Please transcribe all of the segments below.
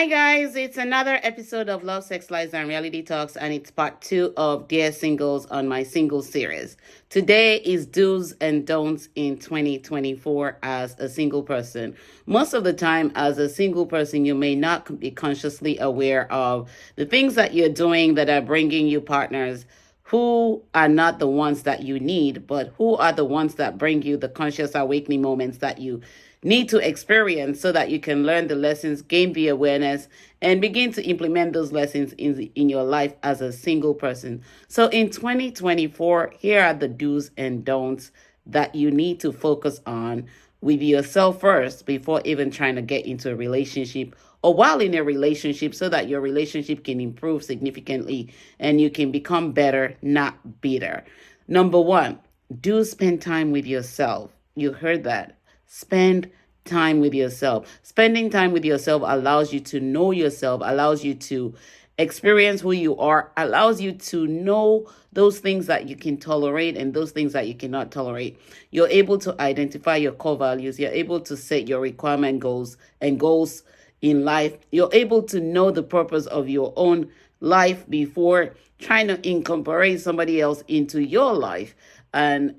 Hi, guys. It's another episode of Love, Sex, Lies, and Reality Talks, and it's part two of Dear Singles on my singles series. Today is do's and don'ts in 2024 as a single person. Most of the time, as a single person, you may not be consciously aware of the things that you're doing that are bringing you partners who are not the ones that you need, but who are the ones that bring you the conscious awakening moments that you need to experience so that you can learn the lessons, gain the awareness, and begin to implement those lessons in your life as a single person. So in 2024, here are the do's and don'ts that you need to focus on with yourself first before even trying to get into a relationship or while in a relationship so that your relationship can improve significantly and you can become better, not bitter. Number one, do spend time with yourself. You heard that. Spend time with yourself. Spending time with yourself allows you to know yourself, allows you to experience who you are, allows you to know those things that you can tolerate and those things that you cannot tolerate. You're able to identify your core values. You're able to set your requirement goals and goals in life. You're able to know the purpose of your own life before trying to incorporate somebody else into your life, and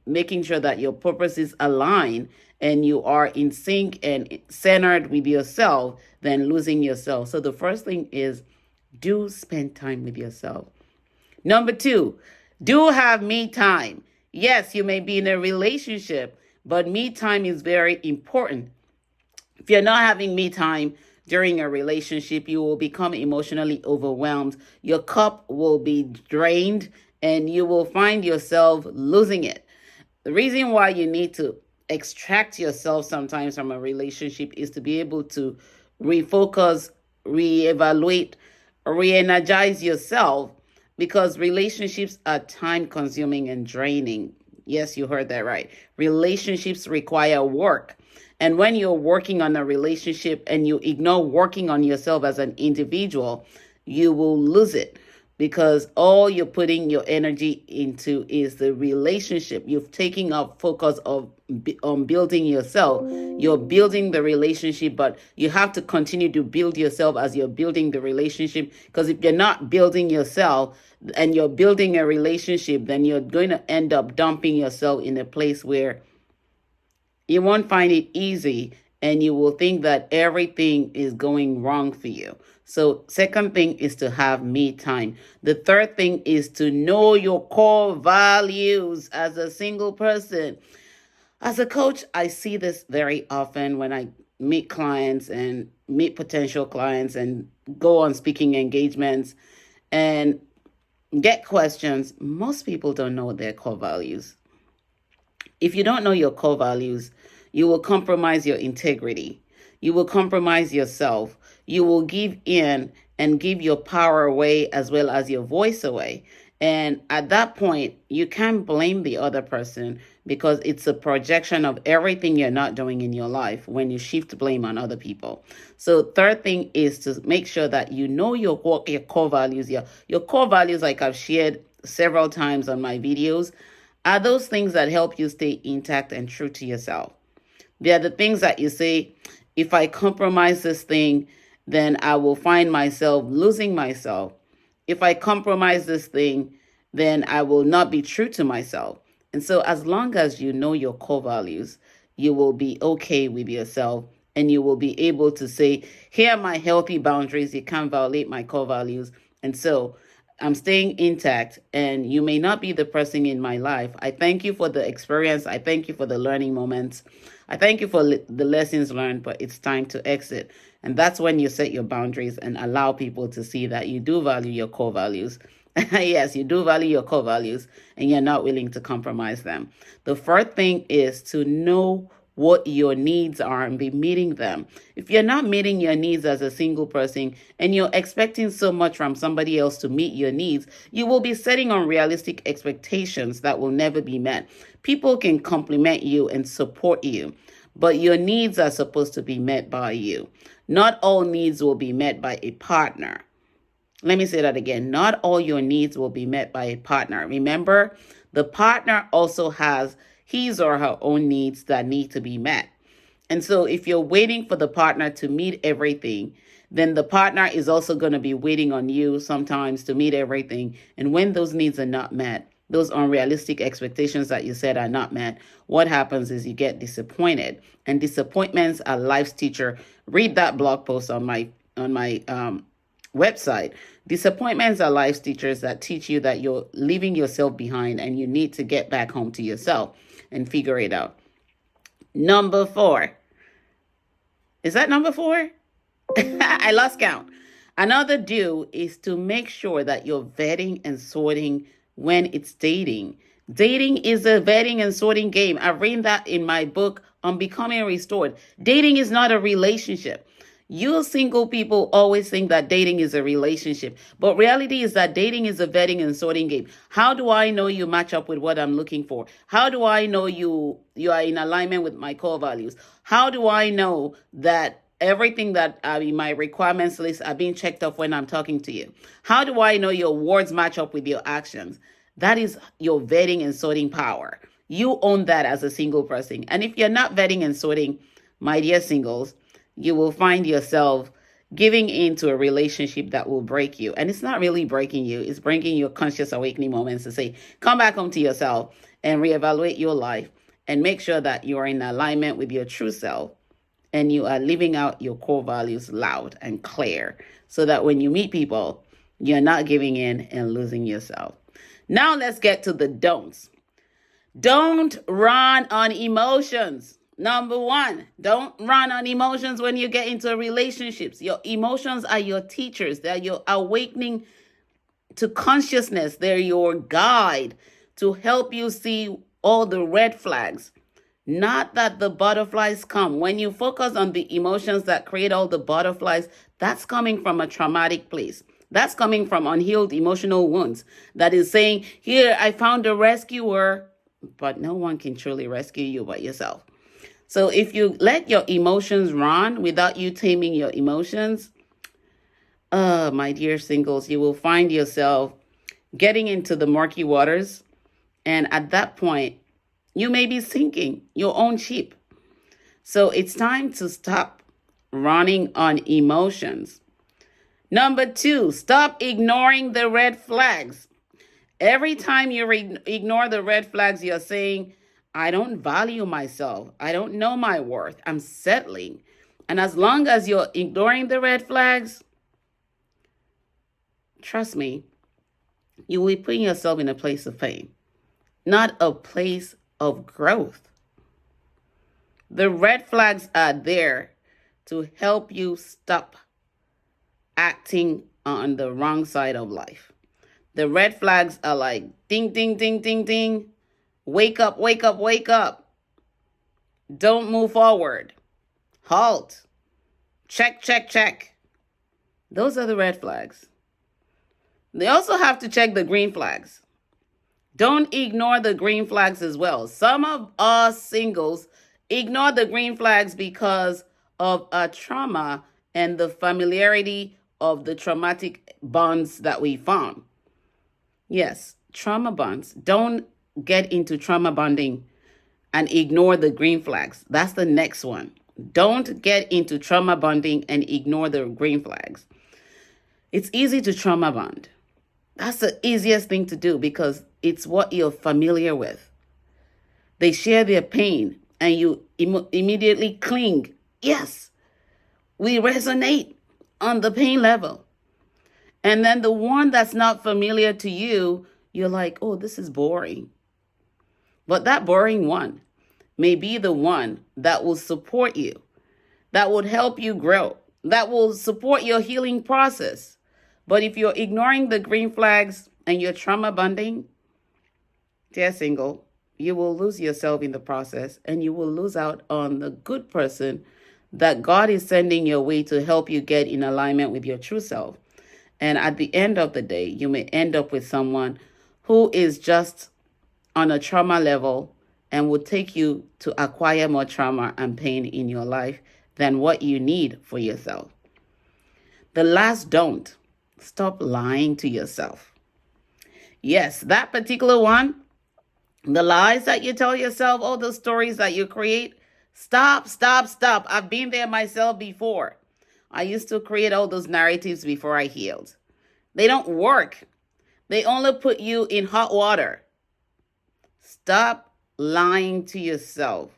making sure that your purposes align and you are in sync and centered with yourself than losing yourself. So the first thing is, do spend time with yourself. Number two, do have me time. Yes, you may be in a relationship, but me time is very important. If you're not having me time during a relationship, you will become emotionally overwhelmed. Your cup will be drained and you will find yourself losing it. The reason why you need to extract yourself sometimes from a relationship is to be able to refocus, reevaluate, re-energize yourself, because relationships are time consuming and draining. Yes, you heard that right. Relationships require work. And when you're working on a relationship and you ignore working on yourself as an individual, you will lose it, because all you're putting your energy into is the relationship. You've taken up focus on building yourself. You're building the relationship, but you have to continue to build yourself as you're building the relationship, because if you're not building yourself and you're building a relationship, then you're going to end up dumping yourself in a place where you won't find it easy and you will think that everything is going wrong for you. So, second thing is to have me time. The third thing is to know your core values as a single person. As a coach, I see this very often when I meet clients and meet potential clients and go on speaking engagements and get questions. Most people don't know their core values. If you don't know your core values, you will compromise your integrity. You will compromise yourself. You will give in and give your power away as well as your voice away. And at that point, you can't blame the other person, because it's a projection of everything you're not doing in your life when you shift blame on other people. So third thing is to make sure that you know your core values. Your core values, like I've shared several times on my videos, are those things that help you stay intact and true to yourself. They are the things that you say, if I compromise this thing, then I will find myself losing myself. If I compromise this thing, then I will not be true to myself. And so as long as you know your core values, you will be okay with yourself and you will be able to say, here are my healthy boundaries. You can't violate my core values. And so I'm staying intact, and you may not be the person in my life. I thank you for the experience. I thank you for the learning moments. I thank you for the lessons learned, but it's time to exit. And that's when you set your boundaries and allow people to see that you do value your core values. Yes, you do value your core values and you're not willing to compromise them. The fourth thing is to know what your needs are and be meeting them. If you're not meeting your needs as a single person and you're expecting so much from somebody else to meet your needs, you will be setting unrealistic expectations that will never be met. People can compliment you and support you, but your needs are supposed to be met by you. Not all needs will be met by a partner. Let me say that again. Not all your needs will be met by a partner. Remember, the partner also has his or her own needs that need to be met. And so if you're waiting for the partner to meet everything, then the partner is also going to be waiting on you sometimes to meet everything. And when those needs are not met, those unrealistic expectations that you said are not met, what happens is you get disappointed. And disappointments are life's teacher. Read that blog post on my website. Disappointments are life's teachers that teach you that you're leaving yourself behind and you need to get back home to yourself and figure it out. Number 4. Is that number 4? I lost count. Another do is to make sure that you're vetting and sorting when it's dating. Dating is a vetting and sorting game. I've written that in my book on Becoming Restored. Dating is not a relationship. You single people always think that dating is a relationship, but reality is that dating is a vetting and sorting game. How do I know you match up with what I'm looking for? How do I know you are in alignment with my core values? How do I know that everything that in my requirements list are being checked off when I'm talking to you? How do I know your words match up with your actions? That is your vetting and sorting power. You own that as a single person. And if you're not vetting and sorting, my dear singles, you will find yourself giving into a relationship that will break you. And it's not really breaking you. It's bringing your conscious awakening moments to say, come back home to yourself and reevaluate your life and make sure that you are in alignment with your true self and you are living out your core values loud and clear so that when you meet people, you're not giving in and losing yourself. Now let's get to the don'ts. Don't run on emotions. Number 1, don't run on emotions when you get into relationships. Your emotions are your teachers. They're your awakening to consciousness. They're your guide to help you see all the red flags. Not that the butterflies come. When you focus on the emotions that create all the butterflies, that's coming from a traumatic place. That's coming from unhealed emotional wounds. That is saying, here, I found a rescuer, but no one can truly rescue you but yourself. So if you let your emotions run without you taming your emotions, my dear singles, you will find yourself getting into the murky waters. And at that point, you may be sinking your own ship. So it's time to stop running on emotions. Number 2, stop ignoring the red flags. Every time you ignore the red flags, you're saying, I don't value myself. I don't know my worth. I'm settling. And as long as you're ignoring the red flags, trust me, you will be putting yourself in a place of pain, not a place of growth. The red flags are there to help you stop acting on the wrong side of life. The red flags are like ding, ding, ding, ding, ding. Wake up, wake up, wake up. Don't move forward. Halt. Check, check, check. Those are the red flags. They also have to check the green flags. Don't ignore the green flags as well. Some of us singles ignore the green flags because of a trauma and the familiarity of the traumatic bonds that we found. Yes, trauma bonds. Don't get into trauma bonding and ignore the green flags. That's the next one. Don't get into trauma bonding and ignore the green flags. It's easy to trauma bond. That's the easiest thing to do because it's what you're familiar with. They share their pain and you immediately cling. Yes, we resonate on the pain level. And then the one that's not familiar to you, you're like, oh, this is boring. But that boring one may be the one that will support you, that would help you grow, that will support your healing process. But if you're ignoring the green flags and you're trauma bonding, dear single, you will lose yourself in the process and you will lose out on the good person that God is sending your way to help you get in alignment with your true self. And at the end of the day, you may end up with someone who is just on a trauma level and will take you to acquire more trauma and pain in your life than what you need for yourself. The last don't, stop lying to yourself. Yes, that particular one, the lies that you tell yourself, all the stories that you create, Stop, stop, stop. I've been there myself before. I used to create all those narratives before I healed. They don't work. They only put you in hot water. Stop lying to yourself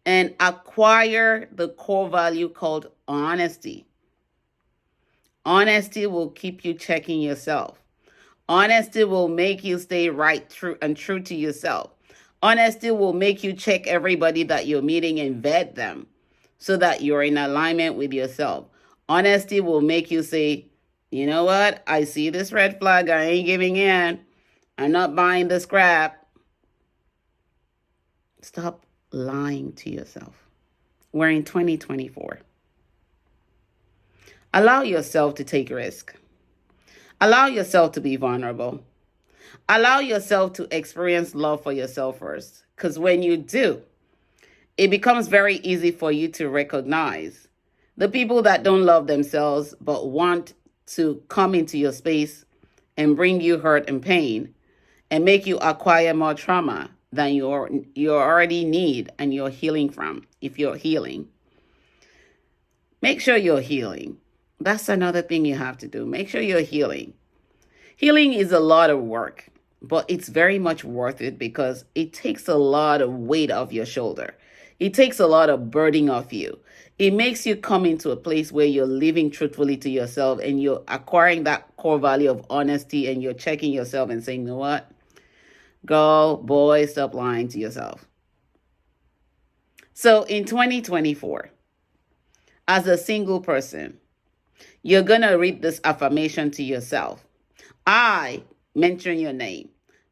and acquire the core value called honesty. Honesty will keep you checking yourself. Honesty will make you stay right, true, and true to yourself. Honesty will make you check everybody that you're meeting and vet them so that you're in alignment with yourself. Honesty will make you say, you know what? I see this red flag. I ain't giving in. I'm not buying this crap. Stop lying to yourself. We're in 2024. Allow yourself to take risk. Allow yourself to be vulnerable. Allow yourself to experience love for yourself first. Because when you do, it becomes very easy for you to recognize the people that don't love themselves but want to come into your space and bring you hurt and pain and make you acquire more trauma than you already need and you're healing from. If you're healing, make sure you're healing. That's another thing you have to do. Make sure you're healing. Healing is a lot of work, but it's very much worth it because it takes a lot of weight off your shoulder. It takes a lot of burden off you. It makes you come into a place where you're living truthfully to yourself and you're acquiring that core value of honesty and you're checking yourself and saying, you know what? Girl, boy, stop lying to yourself. So in 2024, as a single person, you're going to read this affirmation to yourself. I, mention your name,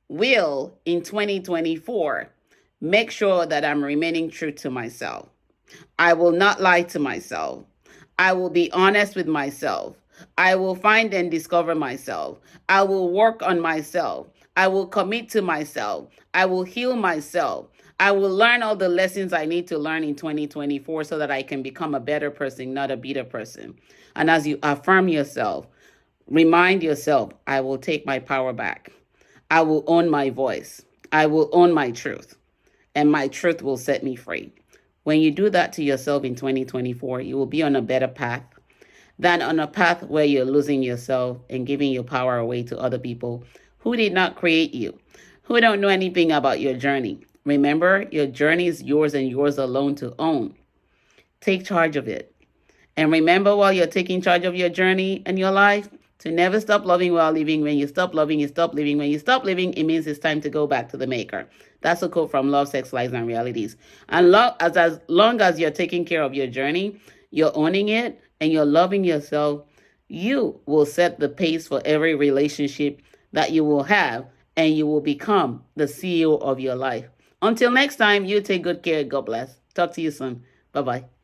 will in 2024 make sure that I'm remaining true to myself. I will not lie to myself. I will be honest with myself. I will find and discover myself. I will work on myself. I will commit to myself. I will heal myself. I will learn all the lessons I need to learn in 2024 so that I can become a better person, not a bitter person. And as you affirm yourself, remind yourself, I will take my power back. I will own my voice. I will own my truth. And my truth will set me free. When you do that to yourself in 2024, you will be on a better path than on a path where you're losing yourself and giving your power away to other people who did not create you, who don't know anything about your journey. Remember, your journey is yours and yours alone to own. Take charge of it. And remember, while you're taking charge of your journey and your life, to never stop loving while living. When you stop loving, you stop living. When you stop living, it means it's time to go back to the maker. That's a quote from Love, Sex, Lies, and Realities. And as long as you're taking care of your journey, you're owning it, and you're loving yourself, you will set the pace for every relationship that you will have, and you will become the CEO of your life. Until next time, you take good care. God bless. Talk to you soon. Bye-bye.